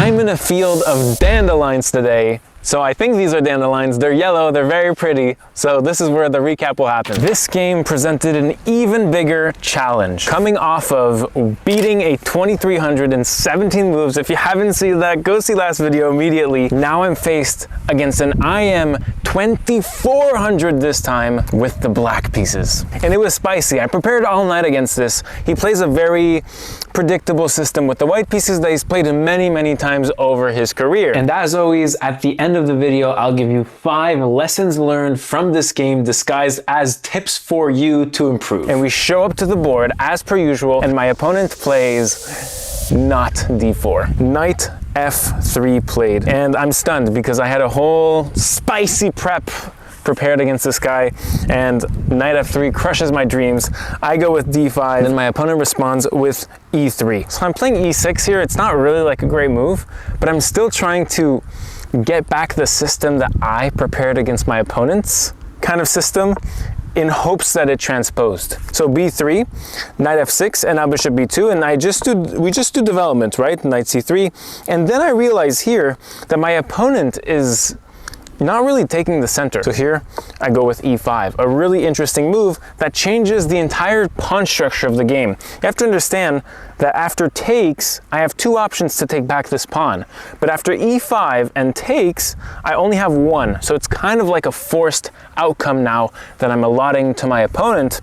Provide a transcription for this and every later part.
I'm in a field of dandelions today. So I think these are dandelions. They're yellow, they're very pretty. So this is where the recap will happen. This game presented an even bigger challenge. Coming off of beating a 2300 in 17 moves. If you haven't seen that, go see last video immediately. Now I'm faced against an IM 2400 this time with the black pieces. And it was spicy. I prepared all night against this. He plays a very predictable system with the white pieces that he's played many, many times over his career. And as always, at the end of the video, I'll give you 5 lessons learned from this game disguised as tips for you to improve. And we show up to the board as per usual, and my opponent plays not d4. Knight f3 played, and I'm stunned because I had a whole spicy prep prepared against this guy, and knight f3 crushes my dreams. I go with d5, and my opponent responds with e3. So I'm playing e6 here. It's not really like a great move, but I'm still trying to get back the system that I prepared against my opponent's kind of system in hopes that it transposed. So b3, knight f6, and now bishop b2, and we just do development, right? Knight c3, and then I realize here that my opponent is not really taking the center. So here I go with e5, a really interesting move that changes the entire pawn structure of the game. You have to understand that after takes, I have 2 options to take back this pawn. But after e5 and takes, I only have 1. So it's kind of like a forced outcome now that I'm allotting to my opponent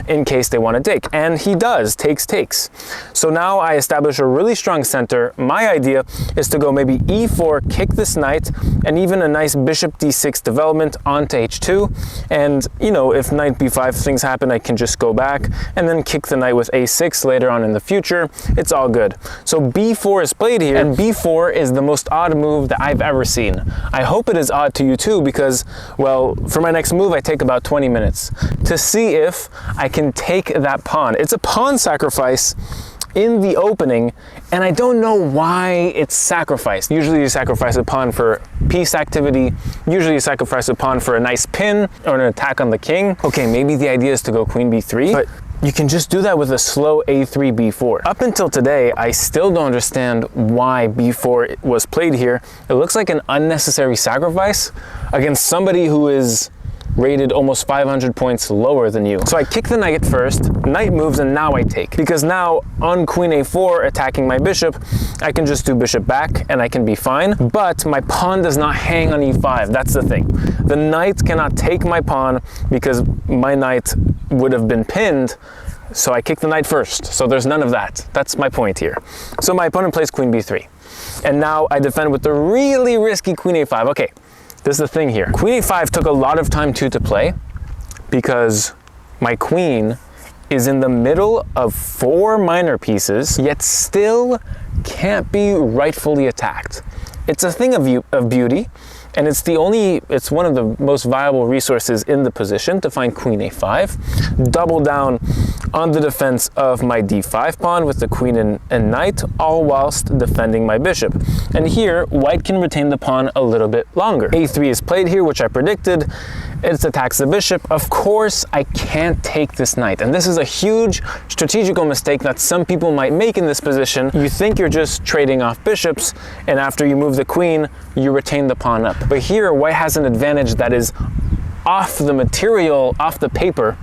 in case they want to take. And he does, takes. So now I establish a really strong center. My idea is to go maybe e4, kick this knight, and even a nice bishop d6 development onto h2. And, you know, if knight b5 things happen, I can just go back and then kick the knight with a6 later on in the future. It's all good. So b4 is played here, and b4 is the most odd move that I've ever seen. I hope it is odd to you too, because, well, for my next move, I take about 20 minutes to see if I can take that pawn. It's a pawn sacrifice in the opening, and I don't know why it's sacrificed. Usually you sacrifice a pawn for piece activity. Usually you sacrifice a pawn for a nice pin or an attack on the king. Okay, maybe the idea is to go queen b3, but you can just do that with a slow a3, b4. Up until today, I still don't understand why b4 was played here. It looks like an unnecessary sacrifice against somebody who is rated almost 500 points lower than you. So I kick the knight first, knight moves, and now I take. Because now on queen a4 attacking my bishop, I can just do bishop back and I can be fine. But my pawn does not hang on e5. That's the thing. The knight cannot take my pawn because my knight would have been pinned. So I kick the knight first. So there's none of that. That's my point here. So my opponent plays queen b3. And now I defend with the really risky queen a5. Okay. This is the thing here. Queen a5 took a lot of time to play because my queen is in the middle of 4 minor pieces, yet still can't be rightfully attacked. It's a thing of beauty, and it's one of the most viable resources in the position to find queen a5, double down on the defense of my d5 pawn with the queen and knight, all whilst defending my bishop. And here, white can retain the pawn a little bit longer. a3 is played here, which I predicted. It attacks the bishop. Of course, I can't take this knight. And this is a huge strategical mistake that some people might make in this position. You think you're just trading off bishops, and after you move the queen, you retain the pawn up. But here, white has an advantage that is off the material, off the paper,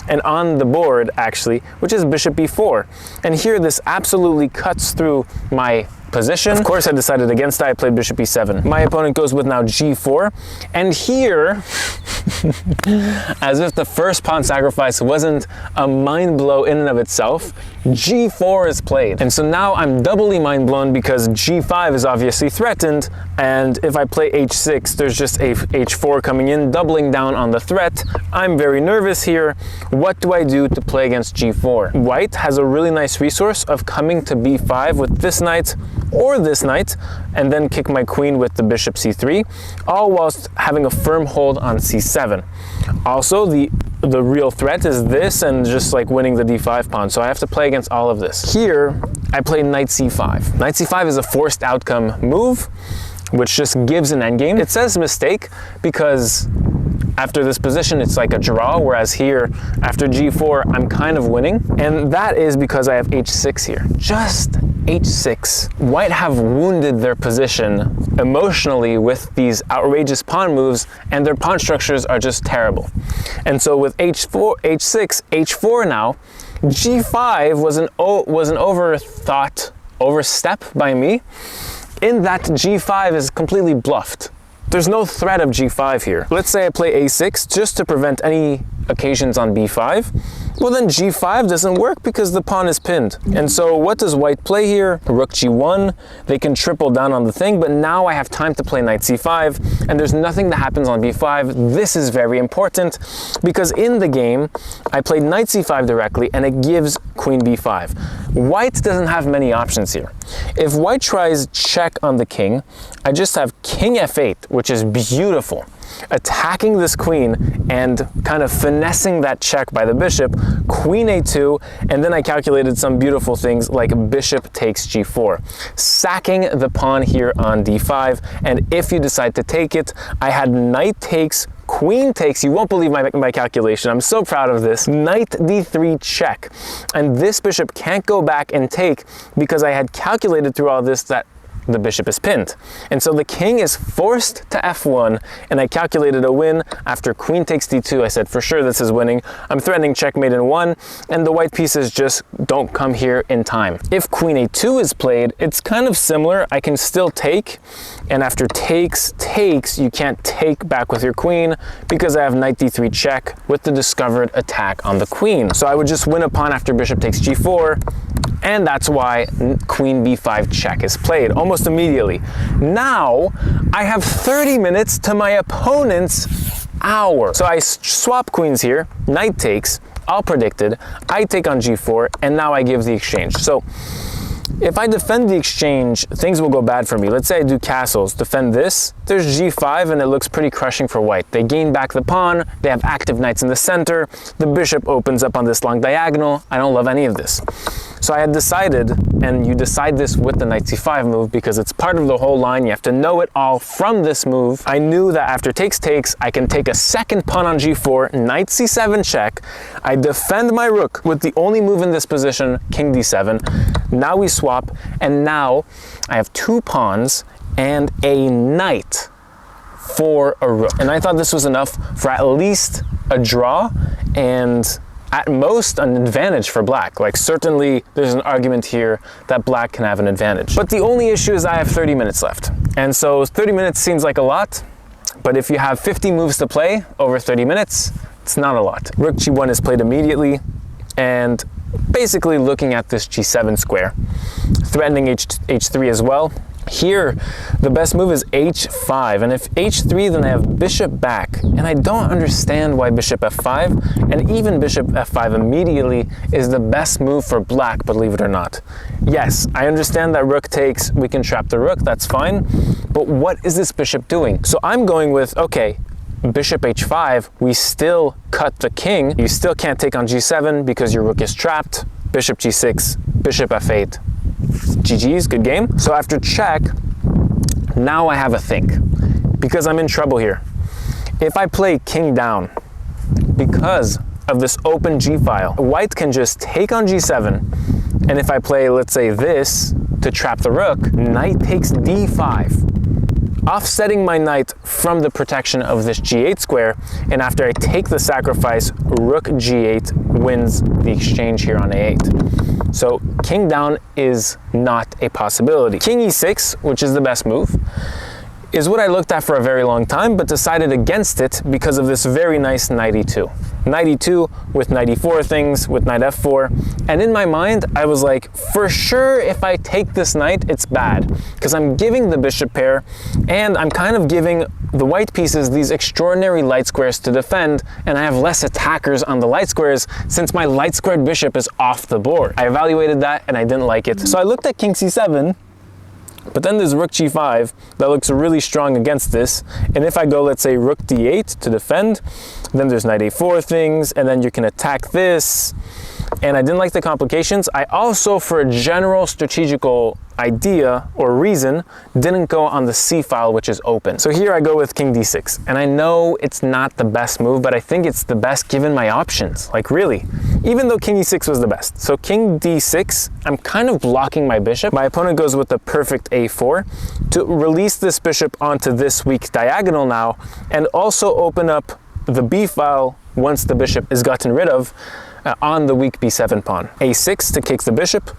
and on the board, actually, which is bishop b4. And here, this absolutely cuts through my position. Of course, I decided against that. I played bishop e7. My opponent goes with now g4. And here, as if the first pawn sacrifice wasn't a mind blow in and of itself, g4 is played. And so now I'm doubly mind blown because g5 is obviously threatened. And if I play h6, there's just a h4 coming in, doubling down on the threat. I'm very nervous here. What do I do to play against g4? White has a really nice resource of coming to b5 with this knight or this knight, and then kick my queen with the bishop c3, all whilst having a firm hold on c7. Also, the real threat is this and just like winning the d5 pawn, so I have to play against all of this. Here, I play knight c5. Knight c5 is a forced outcome move, which just gives an endgame. It says mistake because after this position, it's like a draw, whereas here, after g4, I'm kind of winning. And that is because I have h6 here. Just h6, white have wounded their position emotionally with these outrageous pawn moves, and their pawn structures are just terrible. And so with h4, h6, h4 now, g5 was an overstep by me, in that g5 is completely bluffed. There's no threat of g5 here. Let's say I play a6 just to prevent any occasions on b5. Well, then g5 doesn't work because the pawn is pinned. And so what does white play here? Rook g1. They can triple down on the thing, but now I have time to play knight c5, and there's nothing that happens on b5. This is very important because in the game, I played knight c5 directly, and it gives queen b5. White doesn't have many options here. If white tries check on the king, I just have king f8, which is beautiful, attacking this queen and kind of finessing that check by the bishop, queen a2, and then I calculated some beautiful things like bishop takes g4, sacking the pawn here on d5, and if you decide to take it, I had knight takes, queen takes, you won't believe my calculation, I'm so proud of this, knight d3 check, and this bishop can't go back and take because I had calculated through all this that the bishop is pinned. And so the king is forced to f1, and I calculated a win after queen takes d2. I said, for sure this is winning. I'm threatening checkmate in 1, and the white pieces just don't come here in time. If queen a2 is played, it's kind of similar. I can still take, and after takes, you can't take back with your queen because I have knight d3 check with the discovered attack on the queen. So I would just win a pawn after bishop takes g4, and that's why queen b5 check is played almost immediately. Now I have 30 minutes to my opponent's hour. So I swap queens here, knight takes, all predicted, I take on g4, and now I give the exchange. So if I defend the exchange, things will go bad for me. Let's say I do castles, defend this, there's g5, and it looks pretty crushing for white. They gain back the pawn, they have active knights in the center, the bishop opens up on this long diagonal. I don't love any of this. So I had decided, and you decide this with the knight c5 move because it's part of the whole line, you have to know it all from this move. I knew that after takes, I can take a second pawn on g4, knight c7 check, I defend my rook with the only move in this position, king d7, now we swap, and now I have two pawns and a knight for a rook. And I thought this was enough for at least a draw, and at most an advantage for black. Like certainly there's an argument here that black can have an advantage. But the only issue is I have 30 minutes left. And so 30 minutes seems like a lot, but if you have 50 moves to play over 30 minutes, it's not a lot. Rook g1 is played immediately, and basically looking at this g7 square, threatening h3 as well. Here, the best move is h5, and if h3, then I have bishop back, and I don't understand why bishop f5, and even bishop f5 immediately is the best move for black, believe it or not. Yes, I understand that rook takes, we can trap the rook, that's fine, but what is this bishop doing? So I'm going with, okay, bishop h5, we still cut the king, you still can't take on g7 because your rook is trapped, bishop g6, bishop f8, GG's, good game. So after check, now I have a think, because I'm in trouble here. If I play king down, because of this open g file, white can just take on g7, and if I play, let's say this, to trap the rook, knight takes d5, offsetting my knight from the protection of this g8 square, and after I take the sacrifice, rook g8 wins the exchange here on a8. So king down is not a possibility. King e6, which is the best move, is what I looked at for a very long time, but decided against it because of this very nice knight e2. Knight e2 with knight e4 things, with knight f4, and in my mind, I was like, for sure if I take this knight, it's bad, because I'm giving the bishop pair, and I'm kind of giving the white pieces these extraordinary light squares to defend, and I have less attackers on the light squares since my light squared bishop is off the board. I evaluated that, and I didn't like it. So I looked at king c7, but then there's rook g5 that looks really strong against this, and if I go, let's say, rook d8 to defend, then there's knight a4 things, and then you can attack this, and I didn't like the complications. I also, for a general strategical idea or reason didn't go on the c file, which is open. So here I go with king d6, and I know it's not the best move, but I think it's the best given my options, like really, even though king e6 was the best. So king d6, I'm kind of blocking my bishop. My opponent goes with the perfect a4 to release this bishop onto this weak diagonal now, and also open up the b file once the bishop is gotten rid of on the weak b7 pawn. a6 to kick the bishop,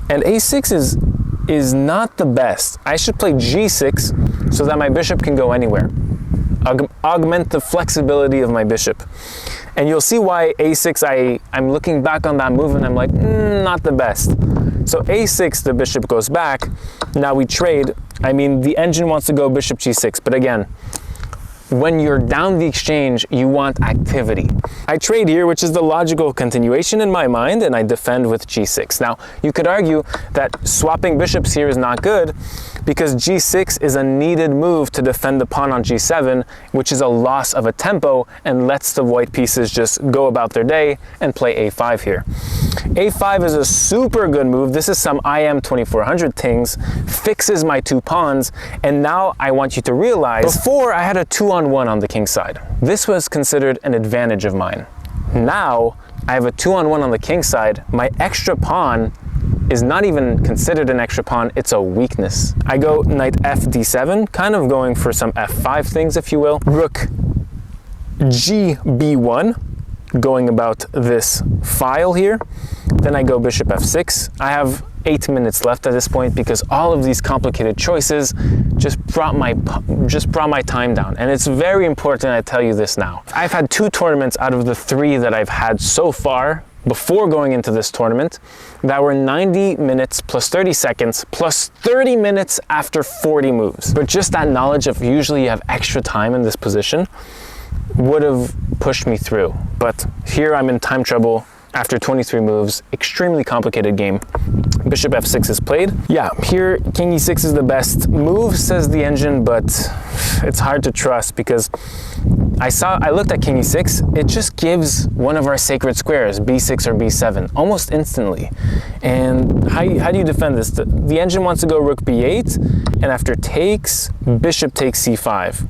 and a6 is not the best. I should play g6 so that my bishop can go anywhere. Augment the flexibility of my bishop. And you'll see why a6, I'm looking back on that move and I'm like, not the best. So a6, the bishop goes back. Now we trade. I mean, the engine wants to go bishop g6, but again, when you're down the exchange, you want activity. I trade here, which is the logical continuation in my mind, and I defend with g6. Now, you could argue that swapping bishops here is not good because g6 is a needed move to defend the pawn on g7, which is a loss of a tempo and lets the white pieces just go about their day and play a5 here. a5 is a super good move. This is some IM 2400 things, fixes my two pawns, and now I want you to realize, before I had a 2-on-1 on the king side. This was considered an advantage of mine. Now, I have a 2-on-1 on the king side. My extra pawn is not even considered an extra pawn, it's a weakness. I go knight f d7, kind of going for some f5 things, if you will. Rook g b1, going about this file here. Then I go bishop f6. I have 8 minutes left at this point because all of these complicated choices just brought my time down. And it's very important I tell you this now. I've had 2 tournaments out of the 3 that I've had so far before going into this tournament that were 90 minutes plus 30 seconds plus 30 minutes after 40 moves. But just that knowledge of usually you have extra time in this position would have pushed me through. But here I'm in time trouble after 23 moves, extremely complicated game. Bishop f6 is played. Yeah, here king e6 is the best move, says the engine, but it's hard to trust because I looked at king e6, it just gives one of our sacred squares, b6 or b7, almost instantly. And how do you defend this? The engine wants to go rook b8, and after takes, bishop takes c5.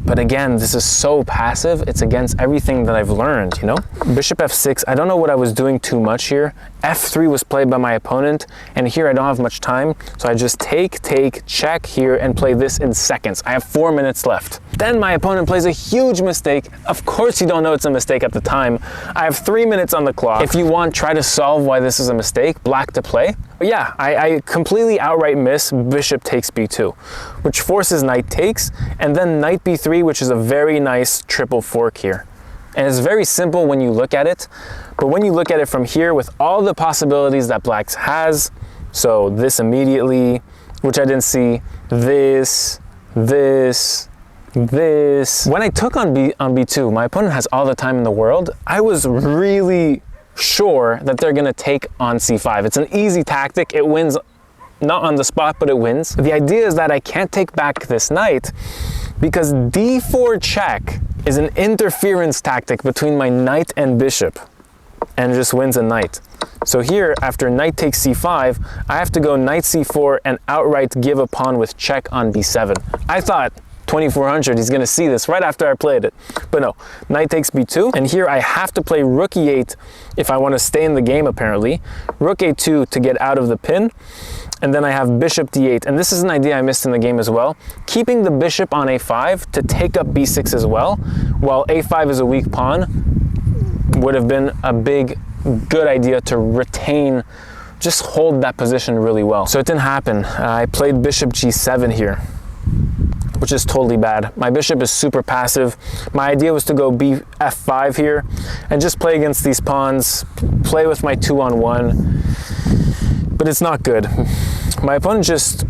But again, this is so passive, it's against everything that I've learned, you know? Bishop f6, I don't know what I was doing too much here. f3 was played by my opponent, and here I don't have much time, so I just take, check here, and play this in seconds. I have 4 minutes left. Then my opponent plays a huge mistake. Of course you don't know it's a mistake at the time. I have 3 minutes on the clock. If you want, try to solve why this is a mistake, black to play. But yeah, I completely outright miss bishop takes b2, which forces knight takes, and then knight b3, which is a very nice triple fork here. And it's very simple when you look at it, but when you look at it from here with all the possibilities that black has, so this immediately, which I didn't see, this. When I took on b2, my opponent has all the time in the world. I was really sure that they're gonna take on c5. It's an easy tactic, it wins not on the spot, but it wins. The idea is that I can't take back this knight because d4 check is an interference tactic between my knight and bishop and just wins a knight. So here, after knight takes c5, I have to go knight c4 and outright give a pawn with check on b7. I thought 2400, he's gonna see this right after I played it. But no, knight takes b2, and here I have to play rook e8 if I wanna stay in the game apparently. Rook a2 to get out of the pin, and then I have bishop d8, and this is an idea I missed in the game as well. Keeping the bishop on a5 to take up b6 as well, while a5 is a weak pawn, would have been a good idea to retain, just hold that position really well. So it didn't happen. I played bishop g7 here, which is totally bad. My bishop is super passive. My idea was to go f5 here and just play against these pawns, play with my 2-on-1, but it's not good. My opponent just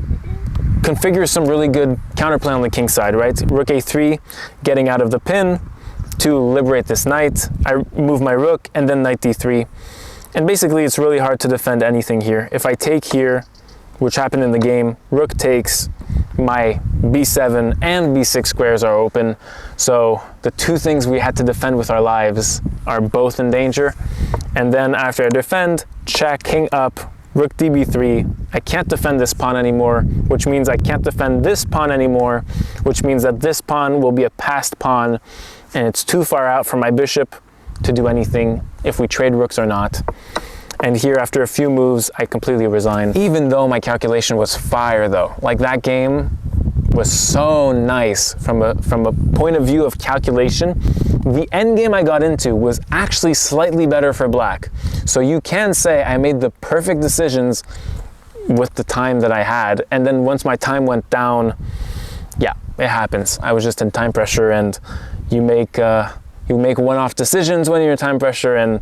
configures some really good counterplay on the king side, right? Rook a3, getting out of the pin to liberate this knight. I move my rook and then knight d3. And basically it's really hard to defend anything here. If I take here, which happened in the game, rook takes, my b7 and b6 squares are open. So the 2 things we had to defend with our lives are both in danger. And then after I defend, check, king up, rook db3, I can't defend this pawn anymore, which means I can't defend this pawn anymore, which means that this pawn will be a passed pawn, and it's too far out for my bishop to do anything if we trade rooks or not. And here, after a few moves, I completely resign. Even though my calculation was fire though, like that game was so nice from a point of view of calculation. The endgame I got into was actually slightly better for black. So you can say I made the perfect decisions with the time that I had. And then once my time went down, yeah, it happens. I was just in time pressure, and you make one-off decisions when you're in time pressure, and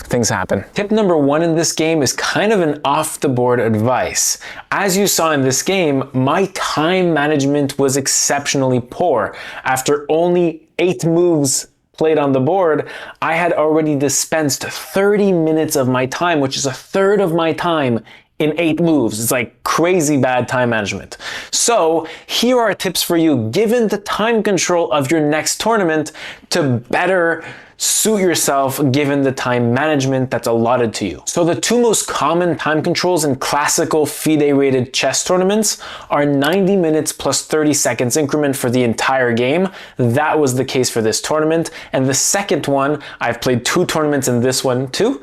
things happen. Tip number 1 in this game is kind of an off-the-board advice. As you saw in this game, my time management was exceptionally poor. After only 8 moves played on the board, I had already dispensed 30 minutes of my time, which is a third of my time, in 8 moves. It's like crazy bad time management. So here are tips for you, given the time control of your next tournament, to better suit yourself given the time management that's allotted to you. So the 2 most common time controls in classical FIDE rated chess tournaments are 90 minutes plus 30 seconds increment for the entire game. That was the case for this tournament. And the second one, I've played 2 tournaments in this one too.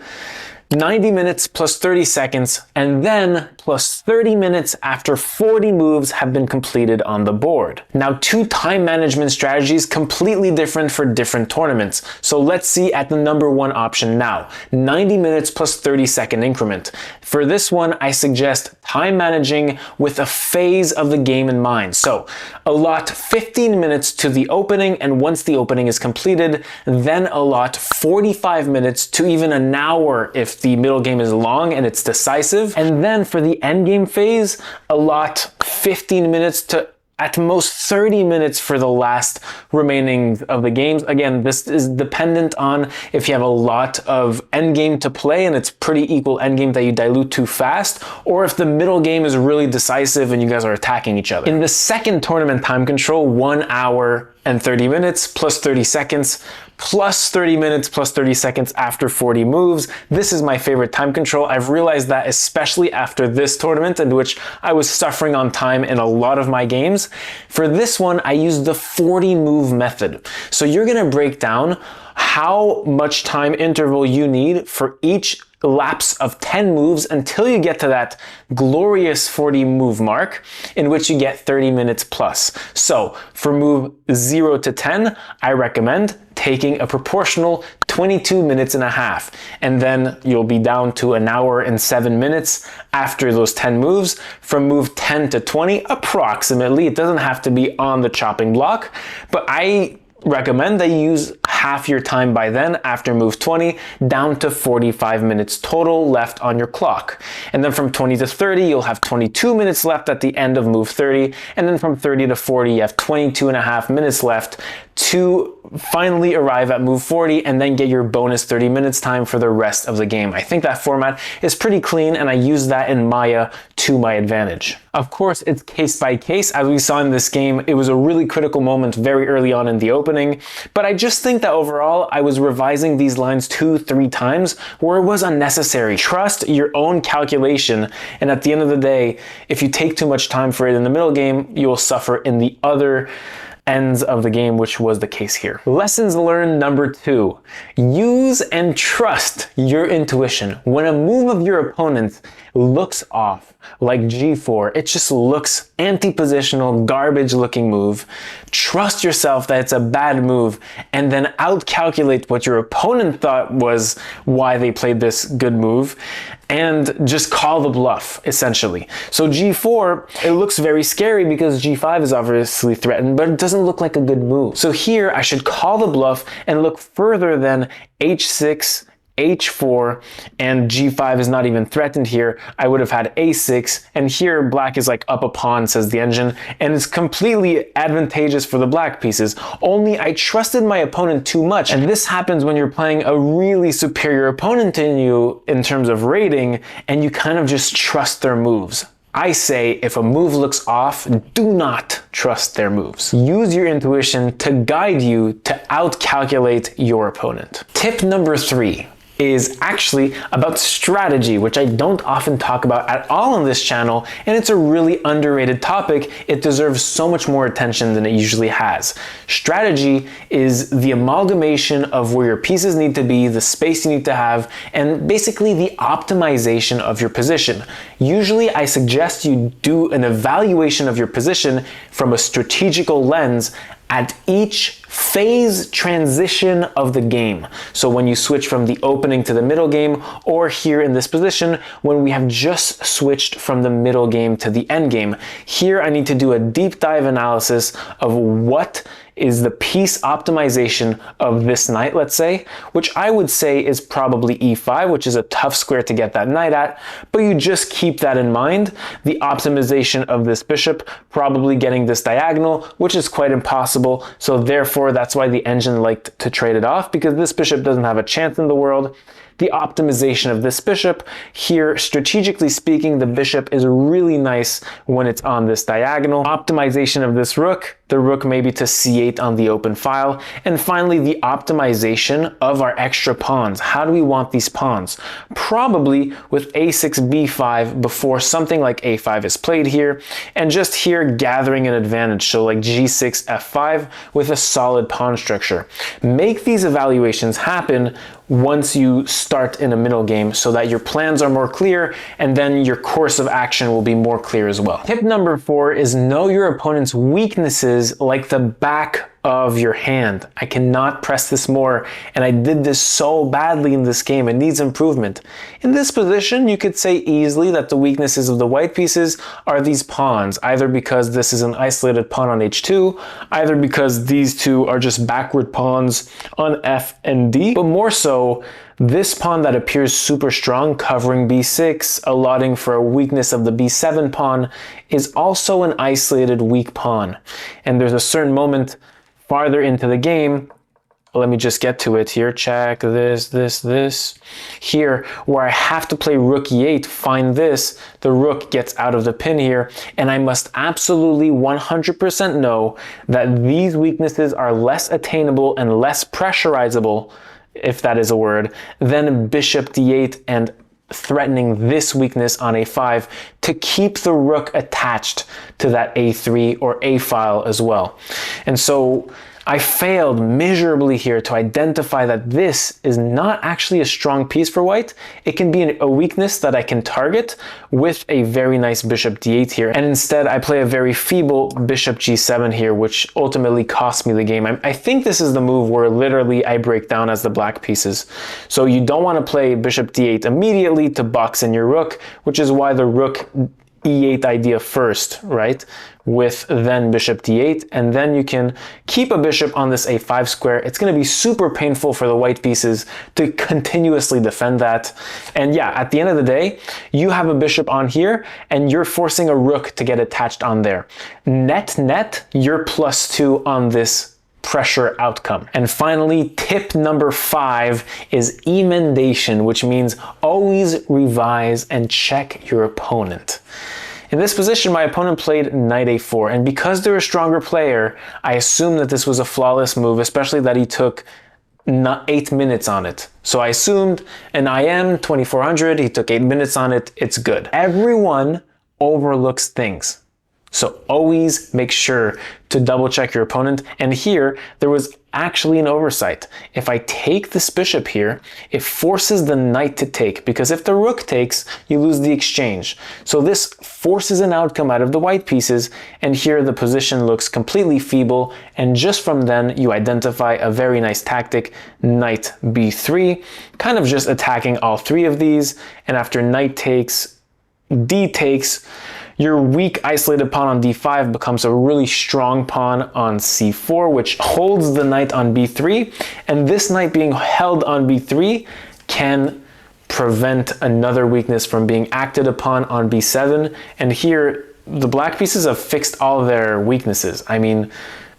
90 minutes plus 30 seconds, and then plus 30 minutes after 40 moves have been completed on the board. Now, 2 time management strategies completely different for different tournaments. So let's see at the number 1 option now, 90 minutes plus 30-second increment. For this one, I suggest time managing with a phase of the game in mind. So allot 15 minutes to the opening, and once the opening is completed, then allot 45 minutes to even an hour if the middle game is long and it's decisive. And then for the endgame phase, allot 15 minutes to at most 30 minutes for the last remaining of the games. Again, this is dependent on if you have a lot of endgame to play and it's pretty equal endgame that you dilute too fast, or if the middle game is really decisive and you guys are attacking each other. In the second tournament time control, 1 hour and 30 minutes plus 30 seconds plus 30 minutes plus 30 seconds after 40 moves. This is my favorite time control. I've realized that especially after this tournament, in which I was suffering on time in a lot of my games. For this one, I used the 40 move method. So you're gonna break down how much time interval you need for each lapse of 10 moves until you get to that glorious 40 move mark, in which you get 30 minutes plus. So for move 0 to 10, I recommend taking a proportional 22 minutes and a half, and then you'll be down to 1 hour and 7 minutes after those 10 moves. From move 10 to 20, approximately, it doesn't have to be on the chopping block, but I recommend that you use half your time by then after move 20, down to 45 minutes total left on your clock. And then from 20 to 30, you'll have 22 minutes left at the end of move 30. And then from 30 to 40, you have 22 and a half minutes left to finally arrive at move 40 and then get your bonus 30 minutes time for the rest of the game. I think that format is pretty clean, and I use that in Maya to my advantage. Of course, it's case by case. As we saw in this game, it was a really critical moment very early on in the opening, but I just think that overall I was revising these lines 2-3 times where it was unnecessary. Trust your own calculation, and at the end of the day, if you take too much time for it in the middle game, you will suffer in the other ends of the game, which was the case here. Lessons learned number 2. Use and trust your intuition. When a move of your opponent looks off, like g4, it just looks anti-positional, garbage looking move, trust yourself that it's a bad move, and then out-calculate what your opponent thought was why they played this good move, and just call the bluff, essentially. So g4, it looks very scary because g5 is obviously threatened, but it doesn't look like a good move. So here, I should call the bluff and look further than h6, h4, and g5 is not even threatened here. I would have had a6, and here black is like up a pawn, says the engine, and it's completely advantageous for the black pieces. Only I trusted my opponent too much, and this happens when you're playing a really superior opponent than you in terms of rating, and you kind of just trust their moves. I say if a move looks off, do not trust their moves. Use your intuition to guide you to out-calculate your opponent. Tip number 3. is actually about strategy, which I don't often talk about at all on this channel, and it's a really underrated topic. It deserves so much more attention than it usually has. Strategy is the amalgamation of where your pieces need to be, the space you need to have, and basically the optimization of your position. Usually I suggest you do an evaluation of your position from a strategical lens at each phase transition of the game. So when you switch from the opening to the middle game, or here in this position, when we have just switched from the middle game to the end game. Here I need to do a deep dive analysis of what is the piece optimization of this knight, let's say, which I would say is probably e5, which is a tough square to get that knight at, but you just keep that in mind. The optimization of this bishop, probably getting this diagonal, which is quite impossible, so therefore that's why the engine liked to trade it off, because this bishop doesn't have a chance in the world. The optimization of this bishop, here strategically speaking, the bishop is really nice when it's on this diagonal. Optimization of this rook, the rook maybe to c8 on the open file. And finally, the optimization of our extra pawns. How do we want these pawns? Probably with a6, b5 before something like a5 is played here, and just here gathering an advantage, so like g6, f5 with a solid pawn structure. Make these evaluations happen once you start in a middle game so that your plans are more clear, and then your course of action will be more clear as well. Tip number 4 is know your opponent's weaknesses like the back of your hand. I cannot press this more, and I did this so badly in this game. It needs improvement. In this position, you could say easily that the weaknesses of the white pieces are these pawns, either because this is an isolated pawn on h2, either because these two are just backward pawns on f and d, but more so, this pawn that appears super strong, covering b6, allotting for a weakness of the b7 pawn, is also an isolated weak pawn. And there's a certain moment farther into the game, let me just get to it here, check this, here, where I have to play rook e8, find this, the rook gets out of the pin here, and I must absolutely 100% know that these weaknesses are less attainable and less pressurizable, if that is a word, than bishop d8 and threatening this weakness on a5 to keep the rook attached to that a3 or a file as well. And so I failed miserably here to identify that this is not actually a strong piece for white. It can be a weakness that I can target with a very nice bishop d8 here. And instead I play a very feeble bishop g7 here, which ultimately cost me the game. I think this is the move where literally I break down as the black pieces. So you don't want to play bishop d8 immediately to box in your rook, which is why the rook e8 idea first, right? With then bishop d8, and then you can keep a bishop on this a5 square. It's going to be super painful for the white pieces to continuously defend that. And yeah, at the end of the day, you have a bishop on here and you're forcing a rook to get attached on there. Net, you're +2 on this pressure outcome. And finally, tip number 5 is emendation, which means always revise and check your opponent. In this position, my opponent played knight a4, and because they're a stronger player, I assumed that this was a flawless move, especially that he took 8 minutes on it. So I assumed an IM 2400, he took 8 minutes on it, it's good. Everyone overlooks things. So always make sure to double check your opponent. And here, there was actually an oversight. If I take this bishop here, it forces the knight to take, because if the rook takes, you lose the exchange. So this forces an outcome out of the white pieces, and here the position looks completely feeble, and just from then you identify a very nice tactic, knight b3, kind of just attacking all 3 of these, and after knight takes, d takes, your weak isolated pawn on d5 becomes a really strong pawn on c4, which holds the knight on b3, and this knight being held on b3 can prevent another weakness from being acted upon on b7, and here the black pieces have fixed all their weaknesses. I mean,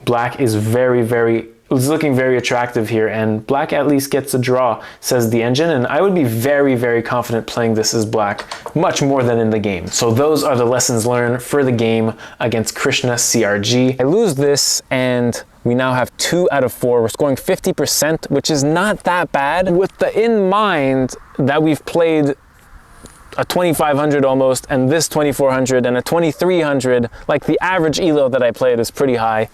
black is very, very is looking very attractive here, and black at least gets a draw, says the engine, and I would be very, very confident playing this as black, much more than in the game. So those are the lessons learned for the game against Krishna CRG. I lose this, and we now have 2 out of 4. We're scoring 50%, which is not that bad, with the in mind that we've played a 2500 almost, and this 2400 and a 2300. Like, the average elo that I played is pretty high.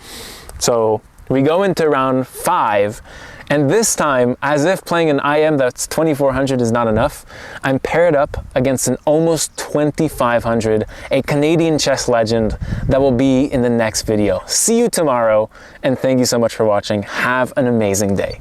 So we go into round 5, and this time, as if playing an IM that's 2400 is not enough, I'm paired up against an almost 2500, a Canadian chess legend that will be in the next video. See you tomorrow, and thank you so much for watching. Have an amazing day.